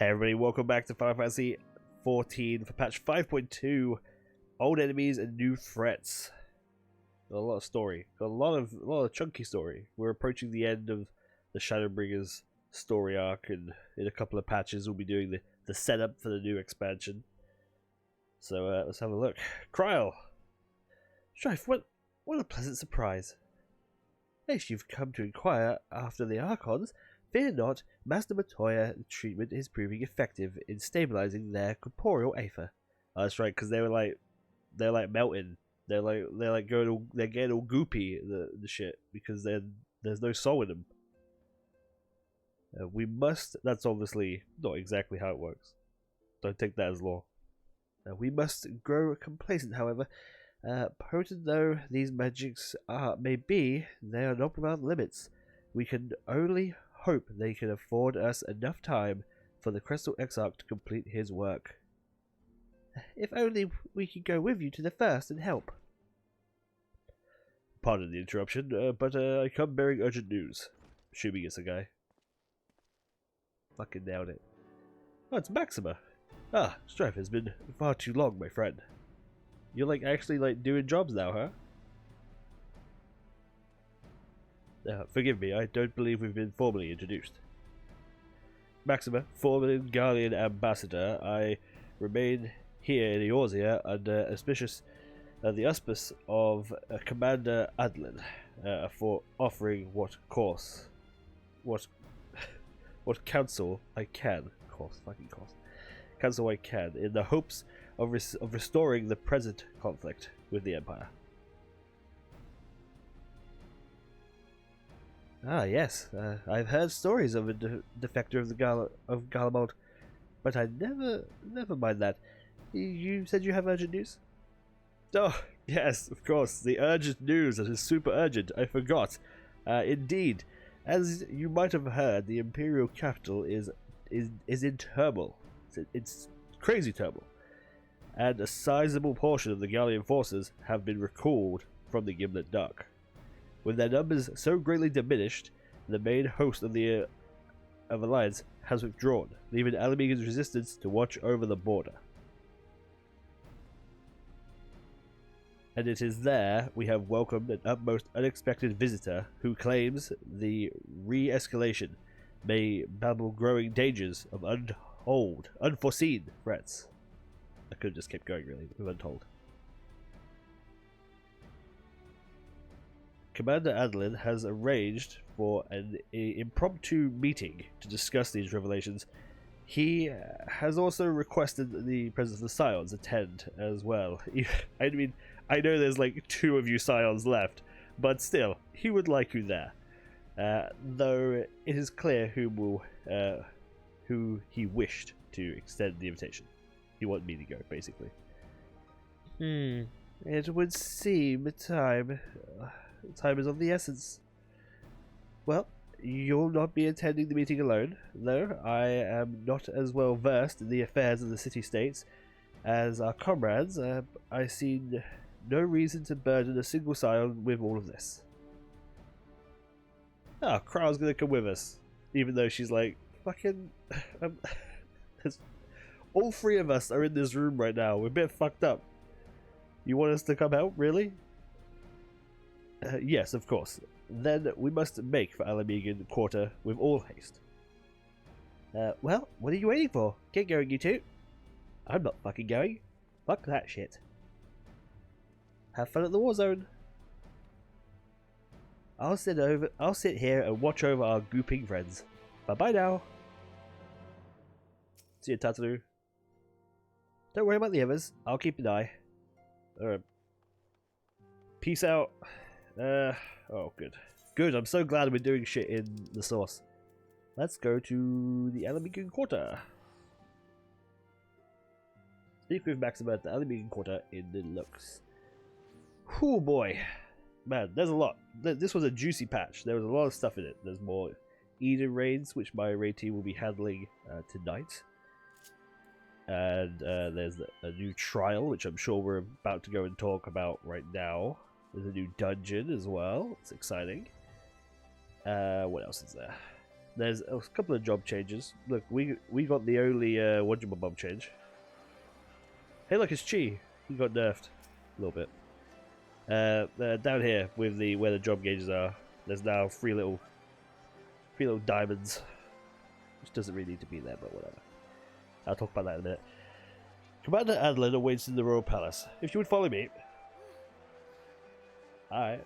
Hey everybody, welcome back to Final Fantasy XIV for patch 5.2. Old enemies and new threats. Got a lot of story. Got a lot of chunky story. We're approaching the end of the ShadowBringers story arc, and in a couple of patches we'll be doing the setup for the new expansion. So let's have a look. Kryl! Strife, what a pleasant surprise. If you've come to inquire after the Archons, fear not, Master Matoya treatment is proving effective in stabilizing their corporeal aether. Oh, that's right, because they're like melting. They're getting all goopy, the shit, because there's no soul in them. We must. That's obviously not exactly how it works. Don't take that as law. We must grow complacent, however. Potent though these magics may be, they are not without limits. We can only hope they can afford us enough time for the Crystal Exarch to complete his work. If only we could go with you to the first and help. Pardon the interruption, but I come bearing urgent news. Assuming it's a guy. Fucking nailed it. Oh, it's Maxima. Ah, Strife has been far too long, my friend. You're actually doing jobs now, huh? Forgive me, I don't believe we've been formally introduced. Maxima, former Guardian Ambassador, I remain here in Eorzea under the auspice of Commander Adlin, for offering what counsel I can. Counsel I can, in the hopes of restoring the present conflict with the Empire. Ah, yes. I've heard stories of a defector of Garlemald, but I never mind that. You said you have urgent news? Oh, yes, of course. The urgent news that is super urgent. I forgot. Indeed, as you might have heard, the Imperial capital is in turmoil. It's crazy turmoil, and a sizable portion of the Gallian forces have been recalled from the Gimlet Dark. With their numbers so greatly diminished, the main host of the Alliance has withdrawn, leaving Alamegan's resistance to watch over the border. And it is there we have welcomed an utmost unexpected visitor who claims the re-escalation may babble growing dangers of unforeseen threats. I could have just kept going really, with untold. Commander Adlin has arranged for an impromptu meeting to discuss these revelations. He has also requested the presence of the Scions attend as well. I mean, I know there's two of you Scions left, but still, he would like you there. Though it is clear who he wished to extend the invitation. He wanted me to go, basically. It would seem time is of the essence. Well, you'll not be attending the meeting alone, though I am not as well versed in the affairs of the city-states as our comrades. I see no reason to burden a single Scion with all of this. Ah, Kryl's gonna come with us, even though she's fucking... all three of us are in this room right now. We're a bit fucked up. You want us to come out, really? Yes, of course. Then we must make for Alamegan Quarter with all haste. Well, what are you waiting for? Get going, you two. I'm not fucking going. Fuck that shit. Have fun at the war zone. I'll sit here and watch over our gooping friends. Bye bye now. See you, Tataloo. Don't worry about the others. I'll keep an eye. Alright. Peace out. Oh, good. Good, I'm so glad we're doing shit in the source. Let's go to the Alamegan Quarter. Speak with Maxima at the Alamegan Quarter in the Lux. Oh boy. Man, there's a lot. This was a juicy patch. There was a lot of stuff in it. There's more Eden raids, which my raid team will be handling tonight. And there's a new trial, which I'm sure we're about to go and talk about right now. There's a new dungeon as well. It's exciting. What else is there? There's a couple of job changes. Look, we got the only Wonderman change. Hey, look, it's Chi. He got nerfed a little bit. Down here with the where the job gauges are, there's now three little diamonds, which doesn't really need to be there, but whatever. I'll talk about that in a minute. Commander Adlin awaits in the Royal Palace. If you would follow me. Alright.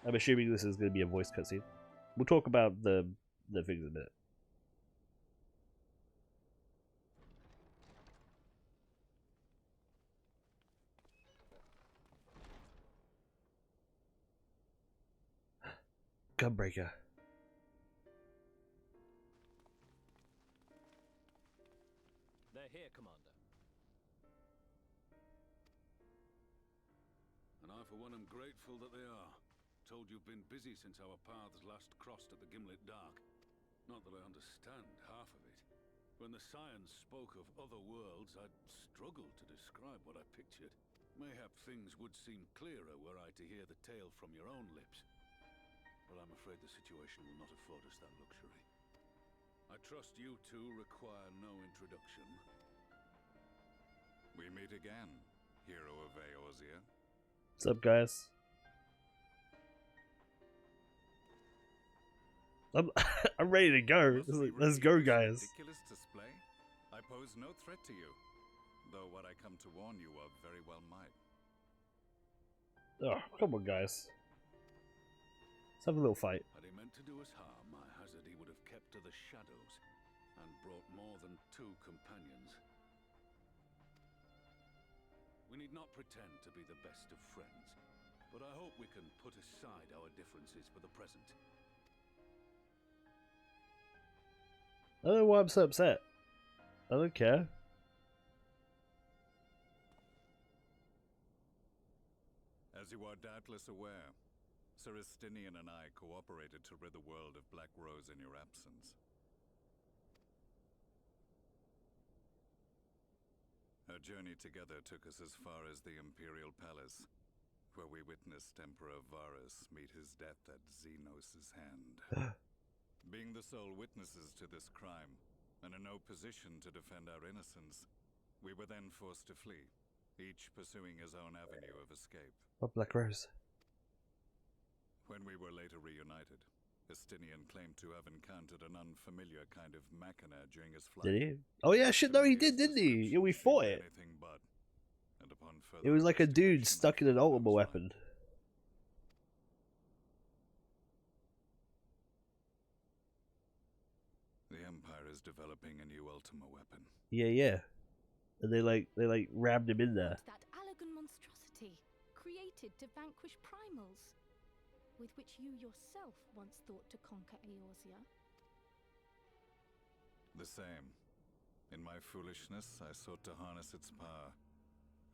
I'm assuming this is going to be a voice cutscene. We'll talk about the things in a minute. Gunbreaker. They're here, Commander. And I, for one, am grateful that they are. Told you've been busy since our paths last crossed at the Gimlet Dark. Not that I understand half of it. When the Scions spoke of other worlds, I'd struggled to describe what I pictured. Mayhap things would seem clearer were I to hear the tale from your own lips. But I'm afraid the situation will not afford us that luxury. I trust you two require no introduction. We meet again, hero of Eorzea. What's up, guys? I'm ready to go. Let's go, guys. Ridiculous display? I pose no threat to you, though what I come to warn you of very well might. Oh, come on, guys. Let's have a little fight. Had he meant to do us harm, I hazard he would have kept to the shadows and brought more than 2 companions. We need not pretend to be the best of friends, but I hope we can put aside our differences for the present. I don't know why I'm so upset. I don't care. As you are doubtless aware, Sir Estinian and I cooperated to rid the world of Black Rose in your absence. Our journey together took us as far as the Imperial Palace, where we witnessed Emperor Varus meet his death at Xenos' hand. Being the sole witnesses to this crime, and in no position to defend our innocence, we were then forced to flee, each pursuing his own avenue of escape. Oh, Black Rose. When we were later reunited, Estinian claimed to have encountered an unfamiliar kind of machina during his flight. Did he? Oh yeah, shit, no he did, didn't he? Yeah, we fought it. But, it was like a dude stuck in an ultimate weapon. The Empire is developing a new Ultima weapon. Yeah. And they rammed him in there. That elegant monstrosity, created to vanquish primals, with which you yourself once thought to conquer Eorzea. The same. In my foolishness, I sought to harness its power,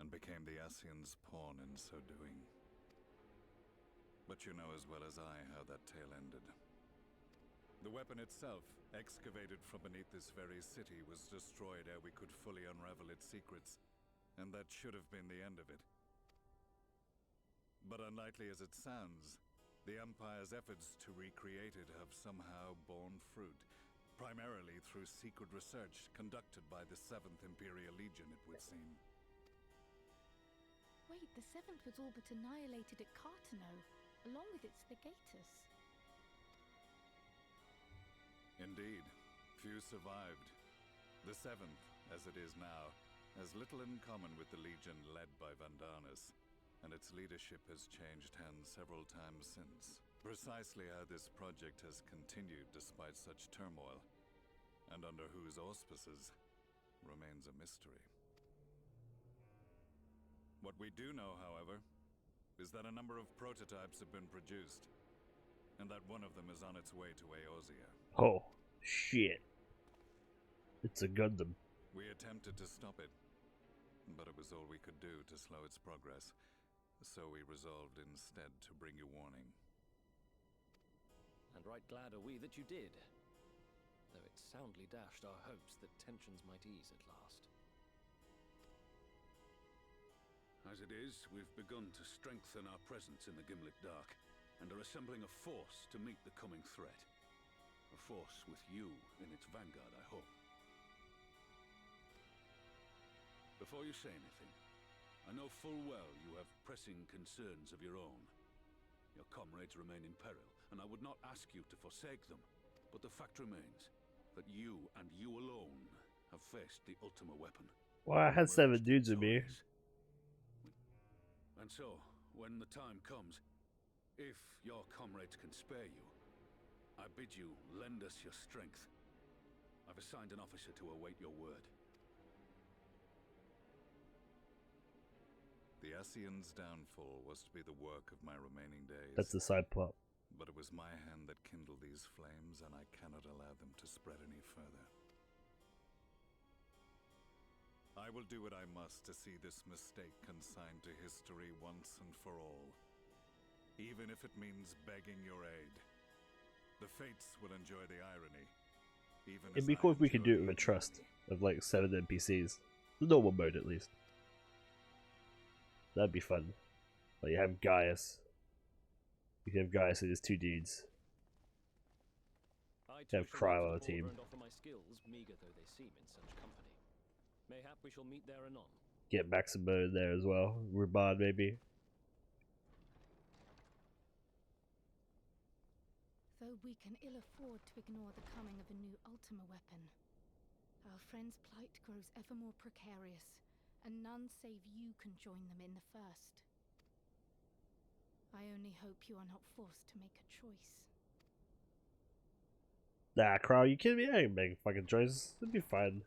and became the Ascian's pawn in so doing. But you know as well as I how that tale ended. The weapon itself, excavated from beneath this very city, was destroyed ere we could fully unravel its secrets, and that should have been the end of it. But unlikely as it sounds, the Empire's efforts to recreate it have somehow borne fruit, primarily through secret research conducted by the 7th Imperial Legion, it would seem. Wait, the 7th was all but annihilated at Cartano, along with its legatus. Indeed, few survived. The 7th, as it is now, has little in common with the Legion led by Vandanis, and its leadership has changed hands several times since. Precisely how this project has continued despite such turmoil, and under whose auspices, remains a mystery. What we do know, however, is that a number of prototypes have been produced, and that one of them is on its way to Eorzea. Oh, shit. It's a Gundam. We attempted to stop it, but it was all we could do to slow its progress, so we resolved instead to bring you warning. And right glad are we that you did, though it soundly dashed our hopes that tensions might ease at last. As it is, we've begun to strengthen our presence in the Gimlet Dark, and are assembling a force to meet the coming threat. A force with you in its vanguard, I hope. Before you say anything, I know full well you have pressing concerns of your own. Your comrades remain in peril, and I would not ask you to forsake them. But the fact remains that you and you alone have faced the Ultima weapon. Well, I had 7 dudes with me. And so, when the time comes, if your comrades can spare you, I bid you lend us your strength. I've assigned an officer to await your word. The Ascian's downfall was to be the work of my remaining days. That's the side plot. But it was my hand that kindled these flames, and I cannot allow them to spread any further. I will do what I must to see this mistake consigned to history once and for all. Even if it means begging your aid. The Fates will enjoy the irony. It'd be cool if we could do it with a trust of like 7 NPCs. The normal mode at least. That'd be fun. Like you have Gaius. You can have Gaius and his 2 dudes. You have Cryo on the team. My skills, meager though they seem in such company. Mayhap we shall meet there anon. Get Maximo in there as well. Ruban maybe. Though we can ill afford to ignore the coming of a new Ultima weapon, our friend's plight grows ever more precarious, and none save you can join them in the first. I only hope you are not forced to make a choice. Nah, Crow, you kidding me? I ain't making fucking choices. It'll be fine.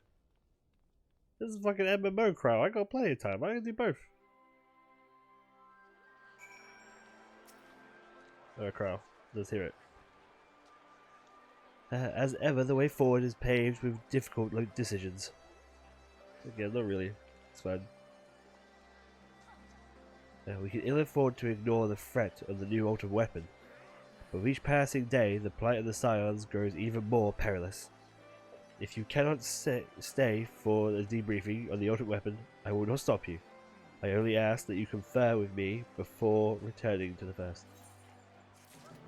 This is fucking MMO, Crow. I got plenty of time. I can do both. Alright, Crow. Let's hear it. As ever, the way forward is paved with difficult decisions. Again, not really. It's fine. We can ill afford to ignore the threat of the new ultimate weapon, but with each passing day, the plight of the Scions grows even more perilous. If you cannot stay for the debriefing on the ultimate weapon, I will not stop you. I only ask that you confer with me before returning to the first.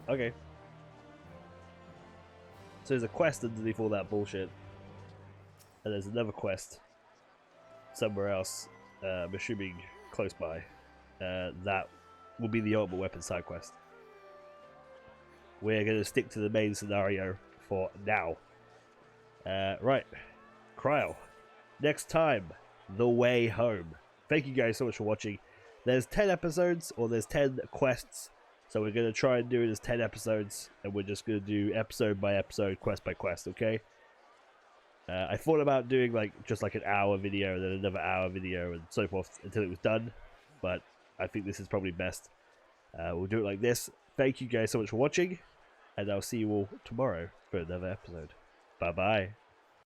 Okay. So there's a quest underneath all that bullshit, and there's another quest somewhere else, I'm assuming close by. That will be the ultimate weapon side quest. We're going to stick to the main scenario for now. Right, Cryo. Next time, The Way Home. Thank you guys so much for watching. There's 10 episodes, or there's 10 quests. So we're going to try and do it as 10 episodes, and we're just going to do episode by episode, quest by quest, okay? I thought about doing just like an hour video, then another hour video, and so forth until it was done. But I think this is probably best. We'll do it like this. Thank you guys so much for watching, and I'll see you all tomorrow for another episode. Bye bye.